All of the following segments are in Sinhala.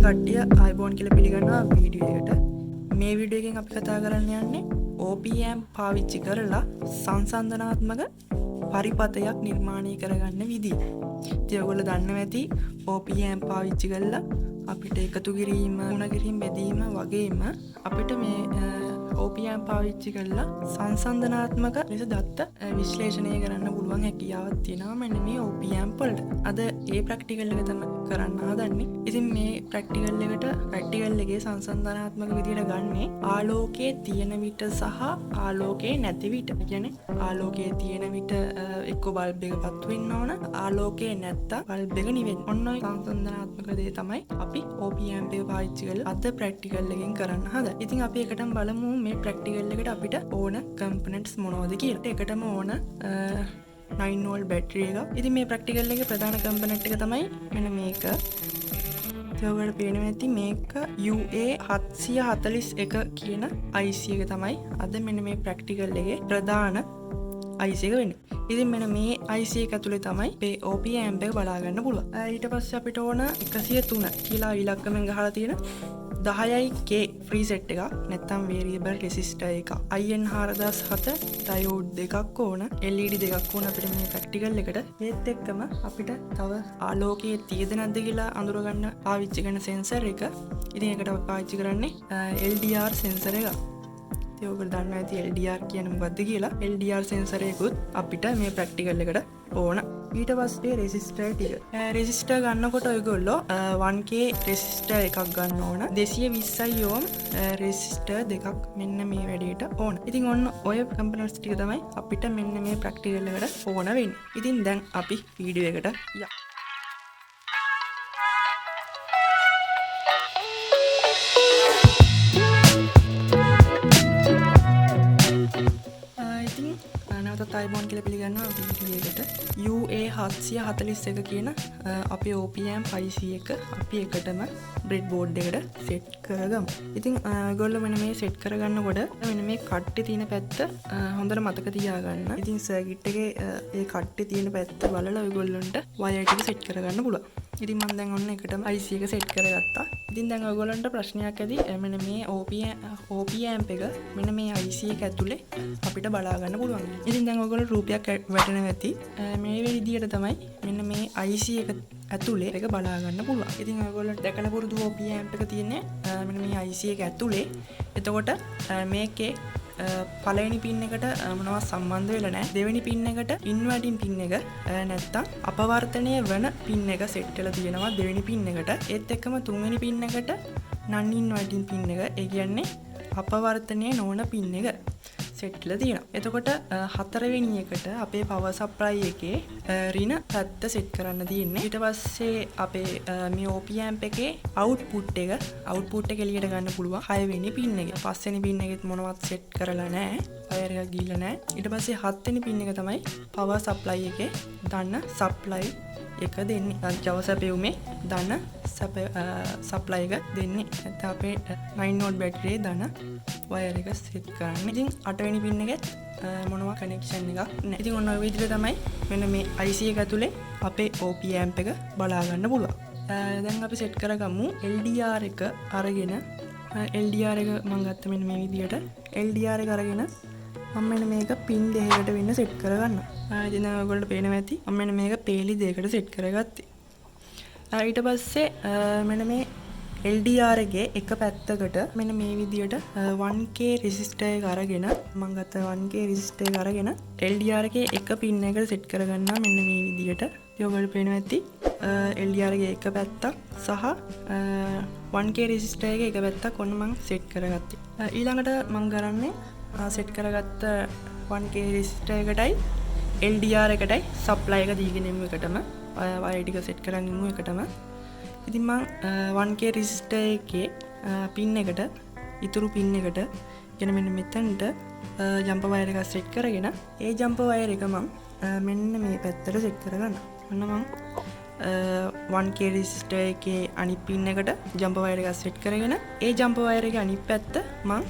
කට්ටිය ආයිබෝන් කියලා පිළිගන්නවා වීඩියෝ එකට. මේ වීඩියෝ එකෙන් අපි කතා කරන්න යන්නේ OPM පාවිච්චි කරලා සංසන්දනාත්මක පරිපතයක් නිර්මාණය කරගන්න විදිය. ඉතින් ඔයගොල්ලෝ දන්නවා ඇති OPM පාවිච්චි කරලා අපිට එකතු කිරීම, ගුණ කිරීම, බෙදීම වගේම අපිට මේ OPM පාවිච්චි කරලා සංසන්දනාත්මක ලෙස දත්ත විශ්ලේෂණය කරන්න පුළුවන් හැකියාවක් තියෙනවා මෙන්න මේ OPM වලට. අද ඒ ප්‍රැක්ටිකල් එක තමයි කරන්න හදන්නේ. ඉතින් මේ ප්‍රැක්ටිකල් එකේ සංසන්දනාත්මක විදියට ගන්නේ ආලෝකයේ තියෙන විට සහ ආලෝකයේ නැති විට. කියන්නේ ආලෝකයේ තියෙන විට එක්ක බල්බ් එක පත්තු වෙන්න ඕන, ආලෝකයේ නැත්තම් බල්බ් එක නිවෙන්න. ඔන්න ඔය සංසන්දනාත්මක දේ තමයි අපි OPM එක පාවිච්චි කරලා අද ප්‍රැක්ටිකල් එකෙන් කරන්න හදන්නේ. ඉතින් අපි එකටම බලමු මේ ප්‍රැක්ටිකල් එකට අපිට ඕන කම්පොනන්ට්ස් මොනවද කියලා. එකටම ඕන 9 volt බැටරි එක. ඉතින් මේ ප්‍රැක්ටිකල් එකේ ප්‍රධාන කම්පොනන්ට් එක තමයි මෙන්න මේක. ඔයාලට පේනවා ඇති මේක UA741 කියන IC එක තමයි අද මෙන්න මේ ප්‍රැක්ටිකල් එකේ ප්‍රධාන IC එක වෙන්නේ. ඉතින් මෙන්න මේ IC එක ඇතුලේ තමයි මේ OPM එක බලා ගන්න පුළුවන්. ඊට පස්සේ අපිට ඕන 103 කියලා ඉලක්කමෙන් ගහලා තියෙන 10K freeSet එකක් නැත්නම් variable resistor එකක් IN4007 diode දෙකක් ඕන LED දෙකක් ඕන අපිට මේ ප්‍රැක්ටිකල් එකට. ඒත් එක්කම අපිට තව ආලෝකයේ තියෙද නැද්ද කියලා අඳුර ගන්න පාවිච්චි කරන සෙන්සර් එක. ඉතින් ඒකට අපි පාවිච්චි කරන්නේ LDR සෙන්සර් එකක්. ඉතින් ඔයගොල්ලෝ දන්නවා ඇති LDR කියන්නේ මොකද්ද කියලා. LDR සෙන්සර් එකකුත් අපිට මේ ප්‍රැක්ටිකල් එකට ඕන. ඊට පස්සේ රෙසිස්ටර් ටික. රෙසිස්ටර් ගන්නකොට ඔයගොල්ලෝ 1K රෙසිස්ටර් එකක් ගන්න ඕන. 220 ohm රෙසිස්ටර් දෙකක් මෙන්න මේ වැඩේට ඕන. ඉතින් ඔන්න ඔය කම්පොනන්ට්ස් ටික තමයි අපිට මෙන්න මේ ප්‍රැක්ටිකල් එකට ඕන වෙන්නේ. ඉතින් දැන් අපි වීඩියෝ එකට යමු. ආයිබෝන් කියලා පිළිගන්නවා වීඩියෝ එකට. UA741 කියන අපේ OPM IC එක අපි එකටම බ්‍රෙඩ් බෝඩ් එකට සෙට් කරගමු. ඉතින් ඔයගොල්ලෝ මෙන්න මේ සෙට් කරගන්නකොට මෙන්න මේ කට්ටේ තියෙන පැත්ත හොඳට මතක තියාගන්න. ඉතින් සර්කිට් එකේ ඒ කට්ටේ තියෙන පැත්ත බලලා ඔයගොල්ලන්ට වයර් ටික සෙට් කරගන්න පුළුවන්. ඉතින් මම දැන් ඔන්න එකටම IC එක සෙට් කරගත්තා. ඉතින් දැන් ඔයගොල්ලන්ට ප්‍රශ්නයක් ඇති මෙන්න මේ OPM එක මෙන්න මේ IC එක ඇතුලේ අපිට බලා ගන්න පුළුවන්. ඉතින් දැන් ඔයගොල්ලෝ රූපයක් වැටෙනවා ඇති. මේ විදිහට තමයි මෙන්න මේ IC එක ඇතුලේ එක බලා ගන්න පුළුවන්. ඉතින් ඔයගොල්ලෝ දැකලා පුරුදු OPM එක තියෙන්නේ මෙන්න මේ IC එක ඇතුලේ. එතකොට මේකේ පළවෙනි පින් එකට මොනවද සම්බන්ධ වෙලා නැහැ. දෙවෙනි පින් එකට ඉන්වර්ටින් පින් එක නැත්තම් අපවර්තනය වෙන පින් එක සෙට් වෙලා තියෙනවා දෙවෙනි පින් එකට. ඒත් එක්කම තුන්වෙනි පින් එකට නන් ඉන්වර්ටින් පින් එක, ඒ කියන්නේ අපවර්තනය නොවන පින් එක සෙට් වෙලා තියෙනවා. එතකොට හතරවෙනි එකට අපේ පවර් සප්ලයි එකේ ඍණ පැත්ත සෙට් කරන්න තියෙන්නේ. ඊට පස්සේ අපේ මේ OPM එකේ අවුට්පුට් එක එළියට ගන්න පුළුවන් 6 වෙනි පින් එක. 5 වෙනි පින් එකෙත් මොනවත් සෙට් කරලා නැහැ. වයර් එකක් ගිහිල්ලා නැහැ. ඊට පස්සේ 7 වෙනි පින් එක තමයි පවර් සප්ලයි එකේ දාන්න සප්ලයි එක දෙන්නේ. ජව සැපෙවුමේ දාන්න සප්ලයි එක දෙන්නේ. නැත්නම් අපේ 9 volt බැටරියේ දාන්න වයර් එක සෙට් කරන්න. ඉතින් 8 වෙනි පින් එකෙත් මොනවා කනෙක්ෂන් එකක් නැහැ. ඉතින් ඔන්න ඔය විදිහට තමයි මෙන්න මේ IC එක ඇතුලේ අපේ OPM එක බලා ගන්න පුළුවන්. දැන් අපි සෙට් කරගමු LDR එක අරගෙන. LDR එක මම ගත්ත මෙන්න මේ විදිහට. LDR එක අරගෙන මම මෙන්න මේක පින් දෙකකට වෙන්න සෙට් කරගන්නවා. ඉතින් ඔයගොල්ලෝ පේනවා ඇති මම මෙන්න මේක පේලි දෙකකට සෙට් කරගත්තේ. ඊට පස්සේ මෙන්න මේ LDR එකේ එක පැත්තකට මෙන්න මේ විදියට 1K රෙසිස්ටර් එක අරගෙන මම ගත්ත 1K රෙසිස්ටර් එක අරගෙන LDR එකේ එක පින් එකකට සෙට් කරගන්නවා මෙන්න මේ විදියට. ඔයගොල්ලෝ පේනවා ඇති LDR එකේ එක පැත්තක් සහ 1K රෙසිස්ටර් එකේ එක පැත්තක් ඔන්න මම සෙට් කරගත්තා. ඊළඟට මම කරන්නේ සෙට් කරගත්ත 1K රෙසිස්ටර් එකටයි LDR එකටයි සප්ලයි එක දීගෙන ඉමු එකටම වයර් ටික සෙට් කරන් ඉමු එකටම. ඉතින් මම 1K රෙසිස්ටර් එකේ පින් එකට ඉතුරු පින් එකට කියන මෙන්න මෙතනට ජම්පර් වයර් එකක් සෙට් කරගෙන ඒ ජම්පර් වයර් එක මම මෙන්න මේ පැත්තට සෙට් කරගන්නවා. ඔන්න මම 1K රෙසිස්ටර් එකේ අනිත් පින් එකට ජම්පර් වයර් එකක් සෙට් කරගෙන ඒ ජම්පර් වයර් එකේ අනිත් පැත්ත මම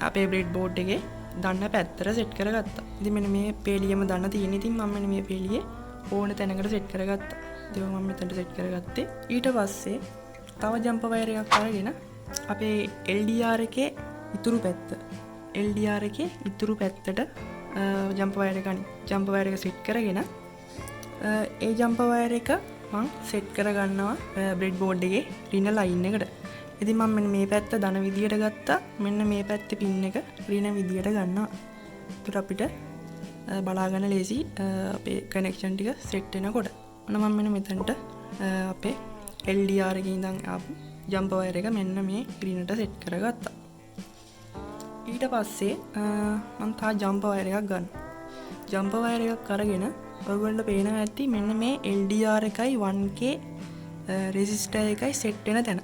අපේ බ්‍රෙඩ් බෝඩ් එකේ දන්න පැත්තට සෙට් කරගත්තා. ඉතින් මෙන්න මේ පේලියම දන්න තියෙන. ඉතින් මම මෙන්න මේ පේලියේ ඕන තැනකට සෙට් කරගත්තා. ඒක මම මෙතනට සෙට් කරගත්තේ. ඊට පස්සේ තව ජම්ප වයර් එකක් අරගෙන අපේ LDR එකේ ඉතුරු පැත්තට ජම්ප වයර් එක සෙට් කරගෙන ඒ ජම්ප වයර් එක මම සෙට් කරගන්නවා බ්‍රෙඩ් බෝඩ් එකේ රින ලයින් එකට. ඉතින් මම මෙන්න මේ පැත්ත ධන විදියට ගත්තා. මෙන්න මේ පැත්තේ පින් එක රින විදියට ගන්නවා. ඒකට අපිට බලා ගන්න ලේසි අපේ කනෙක්ෂන් ටික සෙට් වෙනකොට. මම මෙන්න මෙතනට අපේ LDR එකේ ඉඳන් ආපු ජම්ප වයර් එක මෙන්න මේ රිනට සෙට් කරගත්තා. ඊට පස්සේ මම තා ජම්ප වයර් එකක් ගන්නවා. ජම්ප වයර් එකක් අරගෙන ඔයගොල්ලන්ට පේනවා ඇති මෙන්න මේ LDR එකයි 1K රෙසිස්ටර් එකයි සෙට් වෙන තැන.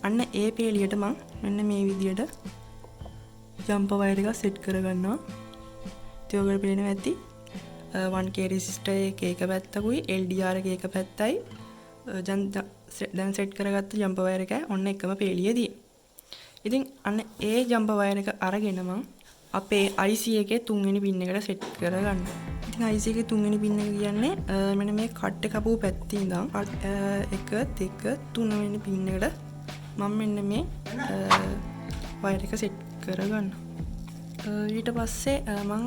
අන්න ඒ පේලියට මම මෙන්න මේ විදියට ජම්ප වයර් එක සෙට් කරගන්නවා. ඉතින් ඔයගොල්ලෝ පේනවා ඇති 1K රෙසිස්ටර් එක පැත්තකුයි LDR එක පැත්තයි දැන් සෙට් කරගත්ත ජම්ප වයර් එක ඔන්න එකම පේලියදී. ඉතින් අන්න ඒ ජම්ප වයර් එක අරගෙන මම අපේ IC එකේ 3 වෙනි පින් එකට සෙට් කරගන්න. ඉතින් IC එකේ 3 වෙනි පින් එක කියන්නේ මෙන්න මේ කට් එක කපපු පැත්තේ ඉඳන් 1 2 3 වෙනි පින් එකට මම මෙන්න මේ වයර් එක සෙට් කරගන්න. ඊට පස්සේ මම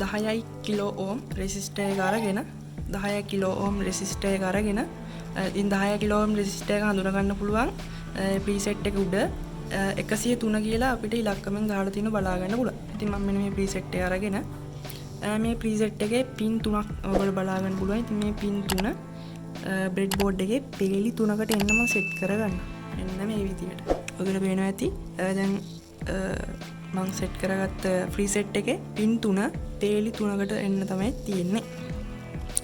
10 කිලෝ ඕම් රෙසිස්ටර් එක අරගෙන 10 කිලෝ ඕම් රෙසිස්ටර් එක අරගෙන ඉතින් 10 කිලෝ ඕම් රෙසිස්ටර් එක හඳුනා ගන්න පුළුවන් ප්‍රීසෙට් එක උඩ 103 කියලා අපිට ඉලක්කමෙන් ගහලා තියෙන බලා ගන්න පුළුවන්. ඉතින් මම මෙන්න මේ ප්‍රීසෙට් එක අරගෙන මේ ප්‍රීසෙට් එකේ පින් 3ක් ඔයගොල්ලෝ බලා ගන්න පුළුවන්. ඉතින් මේ පින් 3 බ්‍රෙඩ් බෝඩ් එකේ පේලි 3කට එන්නම සෙට් කරගන්න. එන්න මේ විදියට. ඔයගොල්ලෝ පේනවා ඇති. දැන් මම සෙට් කරගත්ත ෆ්‍රීසෙට් එකේ පින් 3 පේලි 3කට එන්න තමයි තියෙන්නේ.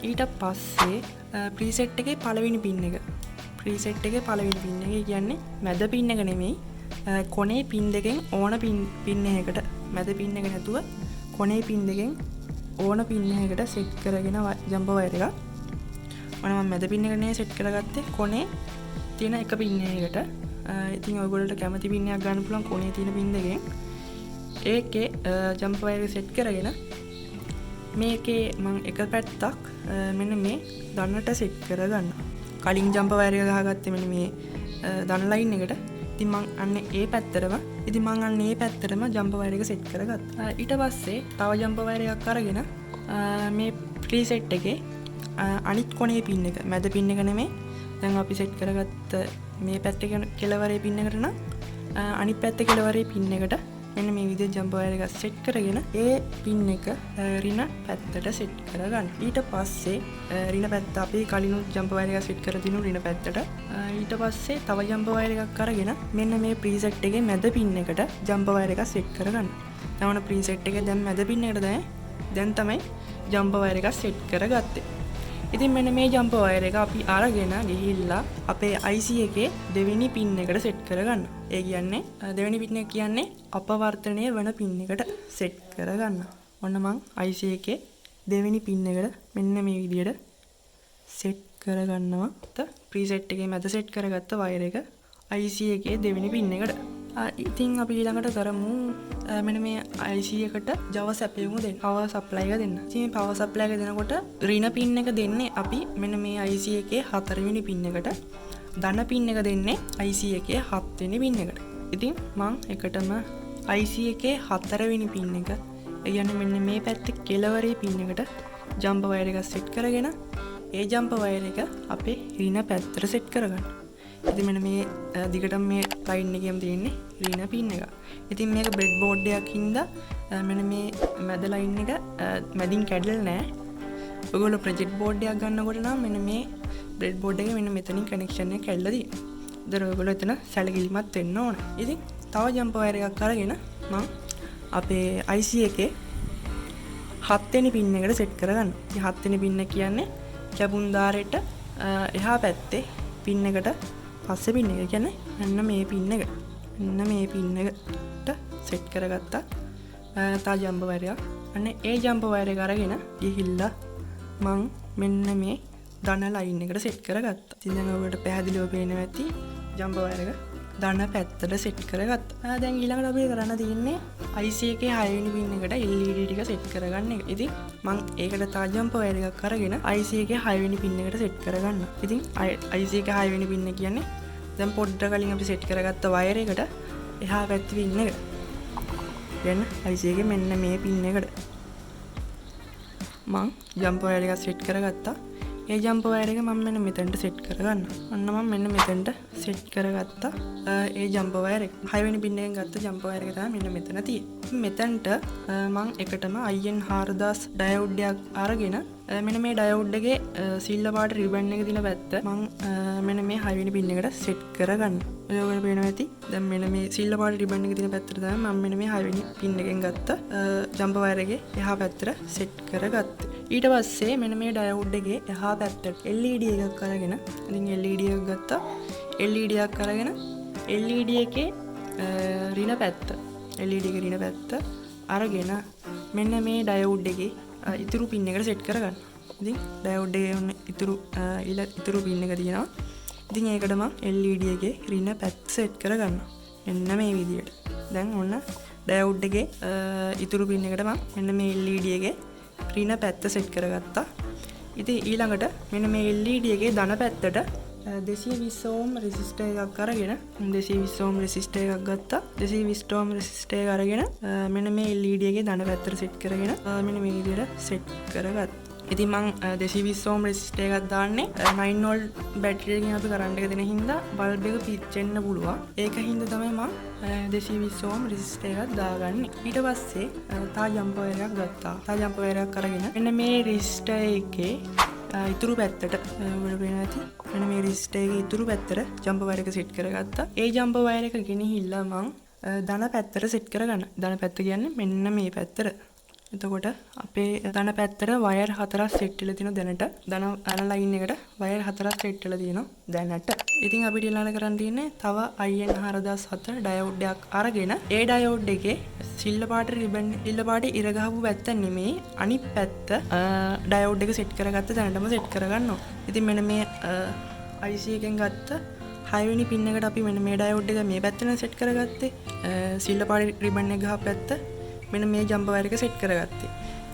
ඊට පස්සේ ප්‍රීසෙට් එකේ පළවෙනි පින් එක. ප්‍රීසෙට් එකේ පළවෙනි පින් එක කියන්නේ මැද පින් එක නෙමෙයි. කොනේ පින් දෙකෙන් ඕන පින් එකකට මැද පින් එක නැතුව කොනේ පින් දෙකෙන් ඕන පින් එකකට සෙට් කරගෙන ජම්ප වයර් එකක්. මම මැද පින් එක නේ සෙට් කරගත්තේ කොනේ තියෙන එක පින් එකකට. ඉතින් ඔයගොල්ලන්ට කැමති පින් එකක් ගන්න පුළුවන් කොනේ තියෙන පින් දෙකෙන්. ඒකේ ජම්ප වයර් එක සෙට් කරගෙන මේකේ මම එක පැත්තක් මෙන්න මේ ධනට සෙට් කරගන්න. කලින් ජම්ප වයර් එක ගහගත්තේ මෙන්න මේ ධන ලයින් එකට. ඉතින් මම අන්න ඒ පැත්තටම ජම්ප වයර් එක සෙට් කරගත්තා. ඊට පස්සේ තව ජම්ප වයර් එකක් අරගෙන මේ ප්‍රීසෙට් එකේ අනිත් කොනේ පින් එක මැද පින් එක නෙමෙයි. දැන් අපි සෙට් කරගත්ත මේ පැත්තේ කෙළවරේ පින් එකට නම් අනිත් පැත්තේ කෙළවරේ පින් එකට මෙන්න මේ විදිහට ජම්ප වයර් එක සෙට් කරගෙන ඒ පින් එක රින පැත්තට සෙට් කරගන්න. ඊට පස්සේ රින පැත්ත අපි කලින් ජම්ප වයර් එක සෙට් කර තිනු රින පැත්තට. ඊට පස්සේ තව ජම්ප වයර් එකක් අරගෙන මෙන්න මේ ප්‍රීසෙට් එකේ මැද පින් එකට ජම්ප වයර් එක සෙට් කරගන්න. තවන ප්‍රීසෙට් එකේ දැන් මැද පින් එකට දැන් තමයි ජම්ප වයර් එක සෙට් කරගත්තේ. ඉතින් මෙන්න මේ ජම්ප වයර් එක අපි අරගෙන ගිහිල්ලා අපේ IC එකේ දෙවෙනි පින් එකට සෙට් කරගන්න. ඒ කියන්නේ දෙවෙනි පින් එක කියන්නේ අපවර්තනය වෙන පින් එකට සෙට් කරගන්න. ඔන්න මං IC එකේ දෙවෙනි පින් එකට මෙන්න මේ විදියට සෙට් කරගන්නවා. ප්‍රීසෙට් එකේ මැද සෙට් කරගත්ත වයර් එක IC එකේ දෙවෙනි පින් එකට. ඉතින් අපි ඊළඟට කරමු මෙන්න මේ IC එකට Java සැපයුමු දෙන්න. power supply එක දෙන්න. ඉතින් මේ power supply එක දෙනකොට රින පින් එක දෙන්නේ අපි මෙන්න මේ IC එකේ 4 වෙනි පින් එකට. ධන පින් එක දෙන්නේ IC එකේ 7 වෙනි පින් එකට. ඉතින් මම එකටම IC එකේ 4 වෙනි පින් එක, ඒ කියන්නේ මෙන්න මේ පැත්තේ කෙළවරේ පින් එකට ජම්ප වයර් එක සෙට් කරගෙන ඒ ජම්ප වයර් එක අපේ රින පැත්තට සෙට් කරගන්න. ඉතින් මෙන්න මේ දිගටම මේ ලයින් එකේම තියෙන්නේ රින පින් එක. ඉතින් මේක බ්‍රෙඩ් බෝඩ් එකක් හින්දා මෙන්න මේ මැද ලයින් එක මැදින් කැඩලා නැහැ. ඔයගොල්ලෝ ප්‍රොජෙක්ට් බෝඩ් එකක් ගන්නකොට නම් මෙන්න මේ බ්‍රෙඩ් බෝඩ් එකේ මෙන්න මෙතනින් කනෙක්ෂන් එක කැඩලා තියෙනවා. ඉතින් ඔයගොල්ලෝ එතන සැලකිලිමත් වෙන්න ඕන. ඉතින් තව ජම්ප වයර් එකක් අරගෙන මම අපේ IC එකේ 7 වෙනි පින් එකට සෙට් කරගන්න. ඉතින් 7 වෙනි පින් එක කියන්නේ කැබුන් දාරේට එහා පැත්තේ පින් එකට පස්සේ පින් එක කියන්නේ මෙන්න මේ පින් එක. මෙන්න මේ පින් එකට සෙට් කරගත්තා. තා ජම්ප වයර් එක. අන්න ඒ ජම්ප වයර් එක අරගෙන ගිහිල්ලා මම මෙන්න මේ ධන ලයින් එකට සෙට් කරගත්තා. ඉතින් දැන් ඔයගොල්ලෝ පැහැදිලිව පේනවා ඇති ජම්ප වයර් එක ධන පැත්තට සෙට් කරගත්තා. දැන් ඊළඟට අපි කරන්න තියෙන්නේ IC එකේ 6 වෙනි පින් එකට LED ටික සෙට් කරගන්න එක. ඉතින් මම ඒකට තා ජම්පර් වයර් එකක් අරගෙන IC එකේ 6 වෙනි පින් එකට සෙට් කරගන්න. ඉතින් IC එකේ 6 වෙනි පින් එක කියන්නේ දැන් පොඩ්ඩක් කලින් අපි සෙට් කරගත්ත වයර් එකට එහා පැත්තේ පින් එක. දැන් IC එකේ මෙන්න මේ පින් එකට මම ජම්පර් වයර් එකක් සෙට් කරගත්තා. ඒ ජම්පර් වයර් එක මම මෙන්න මෙතනට සෙට් කරගන්න. අන්න මම මෙන්න මෙතනට සෙට් කරගත්තා. ඒ ජම්පර් වයර් එක 6 වෙනි පින් එකෙන් ගත්ත ජම්පර් වයර් එක තමයි මෙන්න මෙතන තියෙන්නේ. මෙතනට මම එකටම IN4000 ඩයෝඩ් එකක් අරගෙන මෙන්න මේ ඩයෝඩ් එකේ සිල්ල පාට රිබන් එක දින පැත්ත මම මෙන්න මේ 6 වෙනි පින් එකට සෙට් කරගන්න. ඔයගොල්ලෝ පේනවා ඇති. දැන් මෙන්න මේ සිල්ල පාට රිබන් එක දින පැත්තට තමයි මම මෙන්න මේ 6 වෙනි පින් එකෙන් ගත්ත ජම්පර් වයර් එකේ එහා පැත්තට සෙට් කරගත්තේ. ඊට පස්සේ මෙන්න මේ ඩයෝඩ් එකේ එහා පැත්තට LED එකක් අරගෙන ඉතින් LED එකක් ගත්තා. LED එකක් අරගෙන LED එකේ ඍණ පැත්ත LED එකේ ඍණ පැත්ත අරගෙන මෙන්න මේ ඩයෝඩ් එකේ ඉතුරු පින් එකට සෙට් කරගන්න. ඉතින් ඩයෝඩ් එකේ ඔන්න ඉතුරු පින් එක තියෙනවා. ඉතින් ඒකට මම LED එකේ ඍණ පැත්ත සෙට් කරගන්න. මෙන්න මේ විදියට. දැන් ඔන්න ඩයෝඩ් එකේ ඉතුරු පින් එකට මම මෙන්න මේ LED එකේ ඍණ පැත්ත සෙට් කරගත්තා. ඉතින් ඊළඟට මෙන්න මේ LED එකේ ධන පැත්තට 220 ohm resistor එකක් අරගෙන 220 ohm resistor එකක් ගත්තා. 220 ohm resistor එක අරගෙන මෙන්න මේ LED එකේ ධන පැත්තට සෙට් කරගෙන මෙන්න මේ විදිහට සෙට් කරගත්තා. ඉතින් මම 220 ohm resistor එකක් දාන්නේ 9 volt බැටරි එකකින් අපි කරන්ට් එක දෙන හින්දා බල්බ් එක පිච්චෙන්න පුළුවන්. ඒක හින්දා තමයි මම 220 ohm resistor එකක් දාගන්නේ. ඊට පස්සේ තා ජම්පර් වයර් එකක් ගත්තා. තා ජම්පර් වයර් එකක් අරගෙන මෙන්න මේ resistor එකේ ඉතුරු පැත්තට ඔයාලා පේනවා ඇති. මෙන්න මේ resistor එකේ ඉතුරු පැත්තට ජම්පර් වයර් එක සෙට් කරගත්තා. ඒ ජම්පර් වයර් එක ගෙනහිල්ලා මම ධන පැත්තට සෙට් කරගන්න. ධන පැත්ත කියන්නේ මෙන්න මේ පැත්තට. එතකොට අපේ ධන පැත්තට වයර් 4ක් සෙට් වෙලා තියෙනවා දැනට. ධන ලයින් එකට වයර් 4ක් සෙට් වෙලා තියෙනවා දැනට. ඉතින් අපිට ඊළඟ කරන්න තියෙන්නේ තව IN4007 ඩයෝඩ් එකක් අරගෙන ඒ ඩයෝඩ් එකේ සිල්ල පාට රිබන් ඉල්ල පාට ඉර ගහපු පැත්ත නෙමෙයි අනිත් පැත්ත ඩයෝඩ් එක සෙට් කරගත්ත දැනටම සෙට් කරගන්නවා. ඉතින් මෙන්න මේ IC එකෙන් ගත්ත 6 වෙනි පින් එකට අපි මෙන්න මේ ඩයෝඩ් එක මේ පැත්තට සෙට් කරගත්තේ. සිල්ල පාට රිබන් එක ගහපු පැත්ත මෙන්න මේ ජම්පර් වයර් එක සෙට් කරගත්තේ.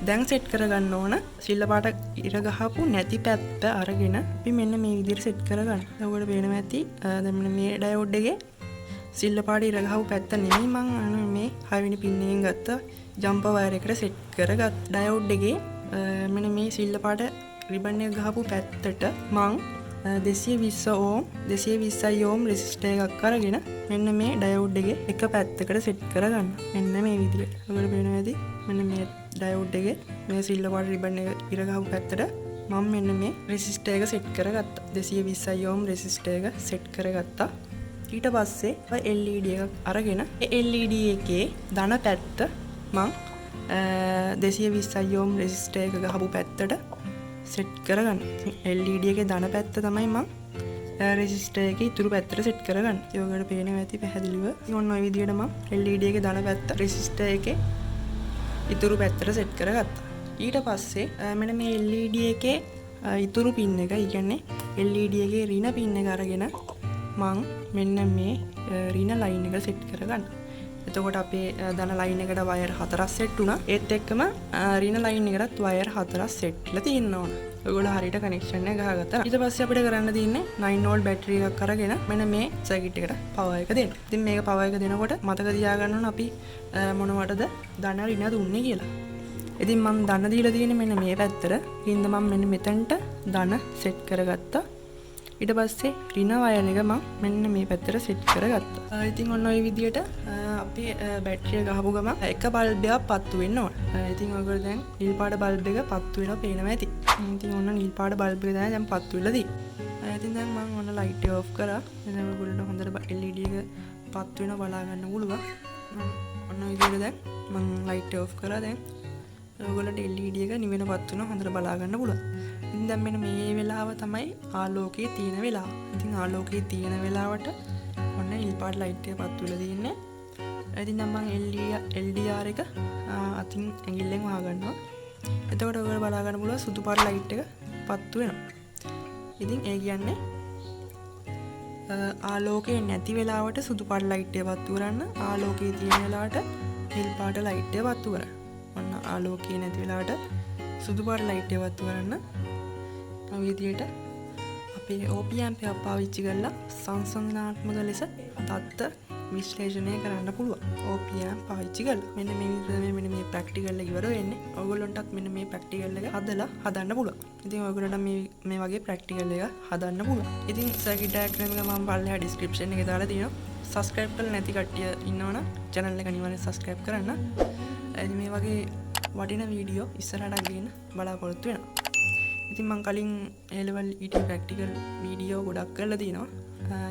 දැන් සෙට් කරගන්න ඕන සිල්ල පාට ඉර ගහපු නැති පැත්ත අරගෙන අපි මෙන්න මේ විදිහට සෙට් කරගන්න. ඔයගොල්ලෝ පේනවා ඇති. දැන් මෙන්න මේ ඩයෝඩ් එකේ සිල්ල පාට ඉර ගහපු පැත්ත නෙමෙයි මම මේ 6 වෙනි පින් එකෙන් ගත්ත ජම්පර් වයර් එකට සෙට් කරගත් ඩයෝඩ් එකේ මෙන්න මේ සිල්ල පාට රිබන් එක ගහපු පැත්තට මම 220 ohm 220 ohm resistor එකක් අරගෙන මෙන්න මේ ඩයෝඩ් එකේ එක පැත්තකට සෙට් කරගන්න. මෙන්න මේ විදිහට. ඔයගොල්ලෝ පේනවා ඇති. මෙන්න මේ ඩයෝඩ් එකේ මේ සිල්ල පාට රිබන් එක ඉර ගහපු පැත්තට මම මෙන්න මේ resistor එක සෙට් කරගත්තා. 220 ohm resistor එක සෙට් කරගත්තා. ඊට පස්සේ LED එකක් අරගෙන ඒ LED එකේ ධන පැත්ත මම 220 ohm resistor එක ගහපු පැත්තට සෙට් කරගන්න. LED එකේ ධන පැත්ත තමයි මම resistor එකේ ඉතුරු පැත්තට සෙට් කරගන්න. ඒකට පේනවා ඇති පැහැදිලිව. ඉතින් ඔන්න ඔය විදිහට මම LED එකේ ධන පැත්ත resistor එකේ ඉතුරු පැත්තට සෙට් කරගත්තා. ඊට පස්සේ මෙන්න මේ LED එකේ ඉතුරු පින් එක, ඒ කියන්නේ LED එකේ ඍණ පින් එක අරගෙන මම මෙන්න මේ ඍණ ලයින් එක සෙට් කරගන්න. එතකොට අපේ ධන ලයින් එකට වයර් 4ක් සෙට් වුණා. ඒත් එක්කම රින ලයින් එකටත් වයර් 4ක් සෙට් වෙලා තියෙනවා. ඔයගොල්ලෝ හරියට කනෙක්ෂන් එක ගහගත්තා. ඊට පස්සේ අපිට කරන්න තියෙන්නේ 9 volt බැටරි එකක් අරගෙන මෙන්න මේ සර්කිට් එකට පවර් එක දෙන්න. ඉතින් මේක පවර් එක දෙනකොට මතක තියාගන්න ඕන අපි මොනවටද ධන රින දුන්නේ කියලා. ඉතින් මම ධන දීලා තියෙන්නේ මෙන්න මේ පැත්තට. ඉතින් මම මෙන්න මෙතනට ධන සෙට් කරගත්තා. ඊට පස්සේ රින වයර් එක මම මෙන්න මේ පැත්තට සෙට් කරගත්තා. ඉතින් ඔන්න ඔය විදිහට අපි බැටරිය ගහපු ගමන් එක බල්බ් එකක් පත්තු වෙන්න ඕන. ඉතින් ඔයගොල්ලෝ දැන් නිල් පාට බල්බ් එක පත්තු වෙනවා පේනවා ඇති. ඉතින් ඔන්න නිල් පාට බල්බ් එක තමයි දැන් පත්තු වෙලා තියෙන්නේ. ඉතින් දැන් මම ඔන්න ලයිට් එක ඔෆ් කරා. දැන් ඔයගොල්ලෝ හොඳට LED එක පත්තු වෙනවා බලා ගන්න පුළුවන්. ඔන්න ඔය විදිහට දැන් මම ලයිට් එක ඔෆ් කරා. දැන් ඔයගොල්ලන්ට LED එක නිවෙන පත්තු වෙනවා හොඳට බලා ගන්න පුළුවන්. ඉතින් දැන් මෙන්න මේ වෙලාව තමයි ආලෝකයේ තියෙන වෙලාව. ඉතින් ආලෝකයේ තියෙන වෙලාවට ඔන්න නිල් පාට ලයිට් එක පත්තු වෙලා තියෙන්නේ. ඉතින් දැන් මම LDR එක අතින් ඇඟිල්ලෙන් වහගන්නවා. එතකොට ඔයගොල්ලෝ බලා ගන්න පුළුවන් සුදු පාට ලයිට් එක පත්තු වෙනවා. ඉතින් ඒ කියන්නේ ආලෝකය නැති වෙලාවට සුදු පාට ලයිට් එක වත්තු කරන්න, ආලෝකයේ තියෙන වෙලාවට නිල් පාට ලයිට් එක වත්තු කරන්න. ඔන්න ආලෝකය නැති වෙලාවට සුදු පාට ලයිට් එක වත්තු කරන්න. මේ විදිහට අපේ OP amp එක පාවිච්චි කරලා සංසන්දනාත්මක ලෙස தත්ත විශ්ලේෂණය කරන්න පුළුවන්. OP amp පාවිච්චි කරලා මෙන්න මේ විදිහට මෙන්න මේ ප්‍රැක්ටිකල් එක ඉවර වෙන්නේ. ඔයගොල්ලන්ටත් මෙන්න මේ ප්‍රැක්ටිකල් එක හදලා හදන්න පුළුවන්. ඉතින් ඔයගොල්ලන්ට මේ වගේ ප්‍රැක්ටිකල් එක හදන්න පුළුවන්. ඉතින් සර්කිට් ඩයග්‍රෑම් එක මම පල්ලෙහා ඩිස්ක්‍රිප්ෂන් එකේ දාලා තියෙනවා. සබ්ස්ක්‍රයිබ් කරලා නැති කට්ටිය ඉන්නවනම් channel එක අනිවාර්යෙන් සබ්ස්ක්‍රයිබ් කරන්න. ඉතින් මේ වගේ වටිනා වීඩියෝ ඉස්සරහට ගේන්න බලාපොරොත්තු වෙනවා. ඉතින් මම කලින් A level ET practical video ගොඩක් කරලා තියෙනවා.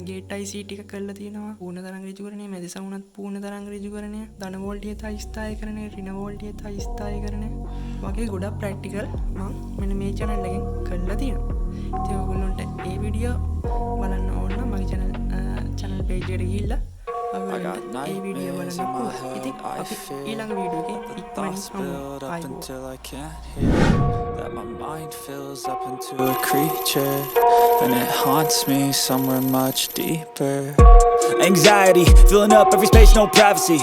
ගේට් IC ටික කරලා තියෙනවා. පූර්ණ තරංග ඍජුකරණය, මැද සමුණත් පූර්ණ තරංග ඍජුකරණය, ධන වෝල්ටේජ් ස්ථායීකරණය, ඍණ වෝල්ටේජ් ස්ථායීකරණය වගේ ගොඩක් ප්‍රැක්ටිකල් මම මෙන්න මේ channel එකෙන් කරලා තියෙනවා. ඉතින් ඔයගොල්ලන්ට මේ වීඩියෝ බලන්න ඕන නම් මගේ channel page එකට ගිහිල්ලා ඔයගොල්ලන්ට මේ වීඩියෝ බලන්න පුළුවන්. ඉතින් අපි ඊළඟ වීඩියෝ එකේ ඉක්මනින් that my mind fills up into a creature, and it haunts me somewhere much deeper. Anxiety filling up every space, no privacy,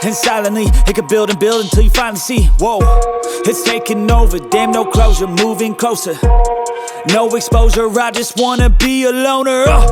and silently it could build and build until you finally see, whoa, it's taking over, damn, no closure, moving closer, no exposure, I just wanna be a loner.